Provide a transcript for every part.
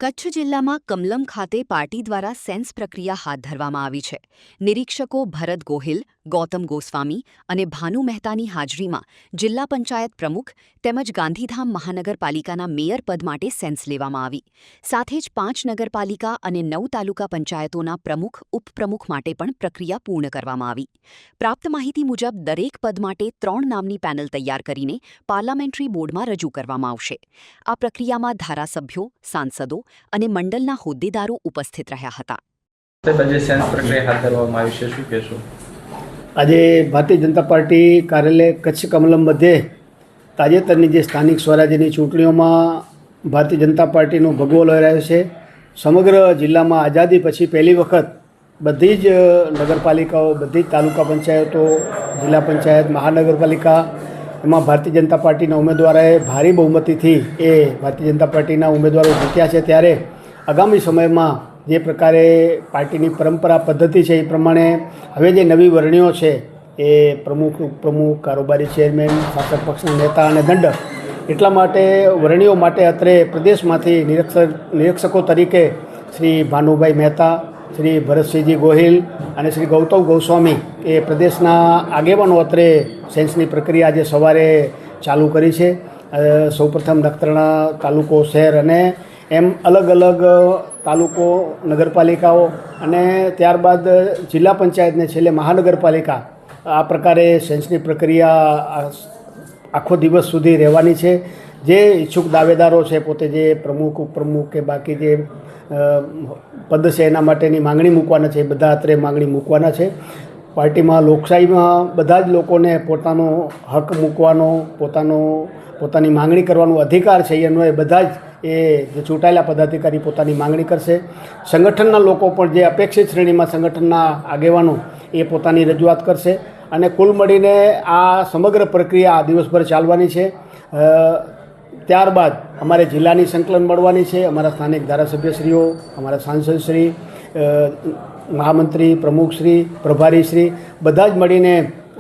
કચ્છ જિલ્લામાં કમલમ ખાતે પાર્ટી દ્વારા સેન્સ પ્રક્રિયા હાથ ધરવામાં આવી છે. નિરીક્ષકો ભરત ગોહિલ, ગૌતમ ગોસ્વામી અને ભાનુ મહેતાની હાજરીમાં જિલ્લા પંચાયત પ્રમુખ તેમજ ગાંધીધામ મહાનગરપાલિકાના મેયર પદ માટે સેન્સ લેવામાં આવી. સાથે જ 5 નગરપાલિકા અને 9 તાલુકા પંચાયતોના પ્રમુખ ઉપપ્રમુખ માટે પણ પ્રક્રિયા પૂર્ણ કરવામાં આવી. પ્રાપ્ત માહિતી મુજબ દરેક પદ માટે 3 નામની પેનલ તૈયાર કરીને પાર્લામેન્ટરી બોર્ડમાં રજૂ કરવામાં આવશે. આ પ્રક્રિયામાં ધારાસભ્યો, સાંસદો અને મંડળના હોદ્દેદારો ઉપસ્થિત રહ્યા હતા. આજે ભારતીય જનતા પાર્ટી કાર્યાલય કચ્છ કમલમ મધ્યે તાજેતરની જે સ્થાનિક સ્વરાજ્યની ચૂંટણીઓમાં ભારતીય જનતા પાર્ટીનો ભગવો લહેરાયો છે. સમગ્ર જિલ્લામાં આઝાદી પછી પહેલી વખત બધી જ નગરપાલિકાઓ, બધી જ તાલુકા પંચાયતો, જિલ્લા પંચાયત, મહાનગરપાલિકા એમાં ભારતીય જનતા પાર્ટીના ઉમેદવારોએ ભારે બહુમતીથી એ ભારતીય જનતા પાર્ટીના ઉમેદવારો જીત્યા છે. ત્યારે આગામી સમયમાં જે પ્રકારે પાર્ટીની પરંપરા પદ્ધતિ છે એ પ્રમાણે હવે જે નવી વરણીઓ છે એ પ્રમુખ, ઉપપ્રમુખ, કારોબારી ચેરમેન, શાસક પક્ષના નેતા અને દંડક, એટલા માટે વરણીઓ માટે અત્રે પ્રદેશમાંથી નિરીક્ષકો તરીકે શ્રી ભાનુભાઈ મહેતા, શ્રી ભરતસિંહજી ગોહિલ અને શ્રી ગૌતમ ગોસ્વામી એ પ્રદેશના આગેવાનો અત્રે સેન્સની પ્રક્રિયા આજે સવારે ચાલુ કરી છે. સૌપ્રથમ નખત્રાણા તાલુકો, શહેર અને એમ અલગ અલગ તાલુકો, નગરપાલિકાઓ અને ત્યારબાદ જિલ્લા પંચાયતને છેલ્લે મહાનગરપાલિકા, આ પ્રકારે સેન્સની પ્રક્રિયા આખો દિવસ સુધી રહેવાની છે. જે ઈચ્છુક દાવેદારો છે, પોતે જે પ્રમુખ, ઉપપ્રમુખ કે બાકી જે પદ છે એના માટેની માંગણી મૂકવાના છે, એ બધા અત્રે માંગણી મૂકવાના છે. પાર્ટીમાં લોકશાહીમાં બધા જ લોકોને પોતાનો હક મૂકવાનો, પોતાની માંગણી કરવાનો અધિકાર છે. એનો એ બધા જ જે ચૂંટાયેલા પદાધિકારી પોતાની માંગણી કરશે. સંગઠનના લોકો પણ જે અપેક્ષિત શ્રેણીમાં સંગઠનના આગેવાનો એ પોતાની રજૂઆત કરશે અને કુલ મળીને આ સમગ્ર પ્રક્રિયા દિવસભર ચાલવાની છે. ત્યારબાદ અમારે જિલ્લાની સંકલન મળવાની છે. અમારા સ્થાનિક ધારાસભ્યશ્રીઓ, અમારા સાંસદશ્રી, મહામંત્રી, પ્રમુખશ્રી, પ્રભારીશ્રી બધા જ મળીને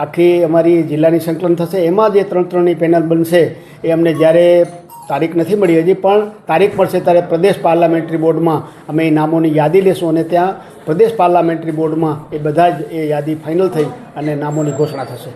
આખી અમારી જિલ્લાની સંકલન થશે. એમાં જે 3-3ની પેનલ બનશે એ અમને જ્યારે તારીખ નથી મળી હજી, પણ તારીખ મળશે ત્યારે પ્રદેશ પાર્લામેન્ટરી બોર્ડમાં અમે એ નામોની યાદી લેશું અને ત્યાં પ્રદેશ પાર્લામેન્ટરી બોર્ડમાં એ બધા જ એ યાદી ફાઇનલ થઈ અને નામોની ઘોષણા થશે.